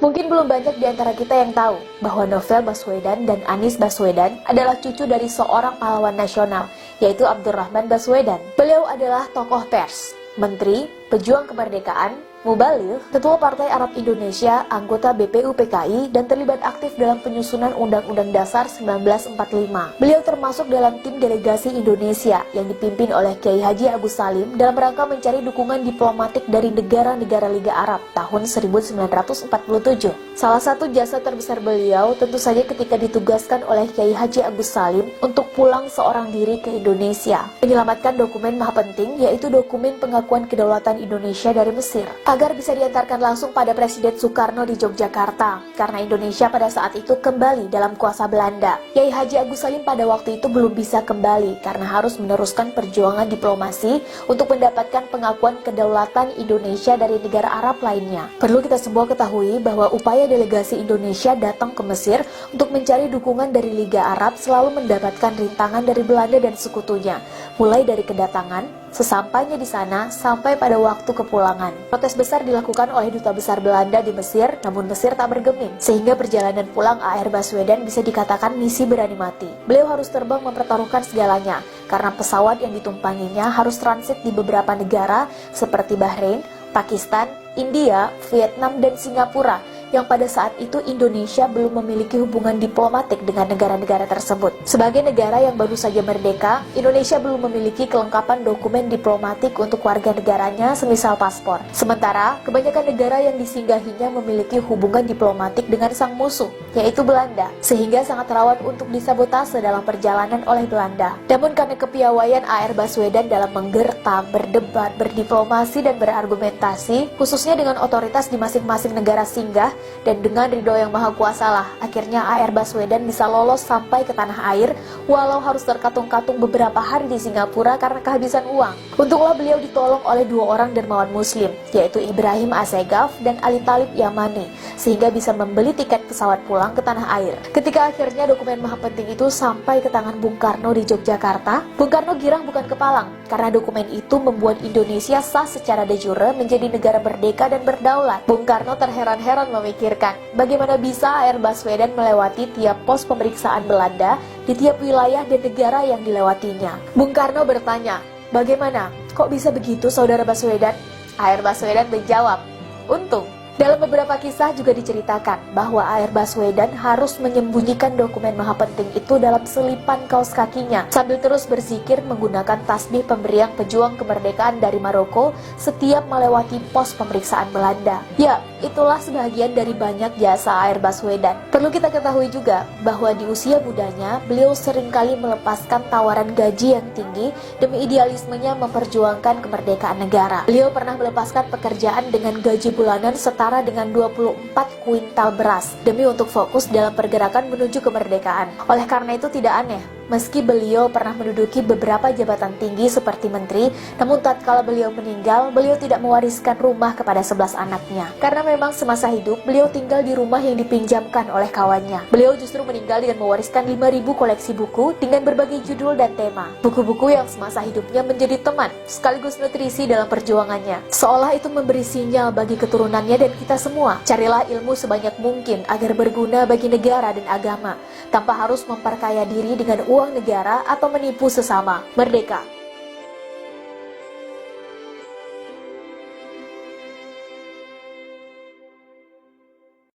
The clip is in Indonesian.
Mungkin belum banyak di antara kita yang tahu bahwa Novel Baswedan dan Anies Baswedan adalah cucu dari seorang pahlawan nasional, yaitu Abdurrahman Baswedan. Beliau adalah tokoh pers, menteri, pejuang kemerdekaan, mubaligh, ketua Partai Arab Indonesia, anggota BPUPKI, dan terlibat aktif dalam penyusunan Undang-Undang Dasar 1945. Beliau termasuk dalam tim delegasi Indonesia yang dipimpin oleh Kiai Haji Agus Salim dalam rangka mencari dukungan diplomatik dari negara-negara Liga Arab tahun 1947. Salah satu jasa terbesar beliau tentu saja ketika ditugaskan oleh Kiai Haji Agus Salim untuk pulang seorang diri ke Indonesia, menyelamatkan dokumen maha penting, yaitu dokumen pengakuan kedaulatan Indonesia dari Mesir, agar bisa diantarkan langsung pada Presiden Soekarno di Yogyakarta, karena Indonesia pada saat itu kembali dalam kuasa Belanda. Kiai Haji Agus Salim pada waktu itu belum bisa kembali karena harus meneruskan perjuangan diplomasi untuk mendapatkan pengakuan kedaulatan Indonesia dari negara Arab lainnya. Perlu kita semua ketahui bahwa upaya delegasi Indonesia datang ke Mesir untuk mencari dukungan dari Liga Arab selalu mendapatkan rintangan dari Belanda dan sekutunya, mulai dari kedatangan, sesampainya di sana, sampai pada waktu kepulangan. Protes besar dilakukan oleh Duta Besar Belanda di Mesir, namun Mesir tak bergeming, sehingga perjalanan pulang AR Baswedan bisa dikatakan misi berani mati. Beliau harus terbang mempertaruhkan segalanya, karena pesawat yang ditumpanginya harus transit di beberapa negara seperti Bahrain, Pakistan, India, Vietnam, dan Singapura, yang pada saat itu Indonesia belum memiliki hubungan diplomatik dengan negara-negara tersebut. Sebagai negara yang baru saja merdeka, Indonesia belum memiliki kelengkapan dokumen diplomatik untuk warga negaranya semisal paspor. Sementara, kebanyakan negara yang disinggahinya memiliki hubungan diplomatik dengan sang musuh, yaitu Belanda, sehingga sangat rawan untuk disabotase dalam perjalanan oleh Belanda. Namun karena kepiawaian AR Baswedan dalam menggerta, berdebat, berdiplomasi, dan berargumentasi, khususnya dengan otoritas di masing-masing negara singgah, dan dengan ridho yang maha kuasa lah, akhirnya AR Baswedan bisa lolos sampai ke tanah air, walau harus terkatung-katung beberapa hari di Singapura karena kehabisan uang. Untunglah beliau ditolong oleh dua orang dermawan muslim, yaitu Ibrahim Assegaf dan Ali Talib Yamani, sehingga bisa membeli tiket pesawat pulang ke tanah air. Ketika akhirnya dokumen maha penting itu sampai ke tangan Bung Karno di Yogyakarta, Bung Karno girang bukan kepalang, karena dokumen itu membuat Indonesia sah secara de jure menjadi negara merdeka dan berdaulat. Bung Karno terheran-heran memikirkan bagaimana bisa AR Baswedan melewati tiap pos pemeriksaan Belanda di tiap wilayah dan negara yang dilewatinya. Bung Karno bertanya, "Bagaimana? Kok bisa begitu, Saudara Baswedan?" AR Baswedan menjawab, "Untung." Dalam beberapa kisah juga diceritakan bahwa AR Baswedan harus menyembunyikan dokumen maha penting itu dalam selipan kaos kakinya sambil terus berzikir menggunakan tasbih pemberian pejuang kemerdekaan dari Maroko setiap melewati pos pemeriksaan Belanda. Ya, itulah sebagian dari banyak jasa AR Baswedan. Perlu kita ketahui juga bahwa di usia mudanya beliau seringkali melepaskan tawaran gaji yang tinggi demi idealismenya memperjuangkan kemerdekaan negara. Beliau pernah melepaskan pekerjaan dengan gaji bulanan setara dengan 24 kuintal beras demi untuk fokus dalam pergerakan menuju kemerdekaan. Oleh karena itu tidak aneh meski beliau pernah menduduki beberapa jabatan tinggi seperti menteri, namun tatkala beliau meninggal, beliau tidak mewariskan rumah kepada 11 anaknya. Karena memang semasa hidup, beliau tinggal di rumah yang dipinjamkan oleh kawannya. Beliau justru meninggal dengan mewariskan 5.000 koleksi buku dengan berbagai judul dan tema. Buku-buku yang semasa hidupnya menjadi teman, sekaligus nutrisi dalam perjuangannya. Seolah itu memberi sinyal bagi keturunannya dan kita semua. Carilah ilmu sebanyak mungkin agar berguna bagi negara dan agama, tanpa harus memperkaya diri dengan uang negara atau menipu sesama. Merdeka!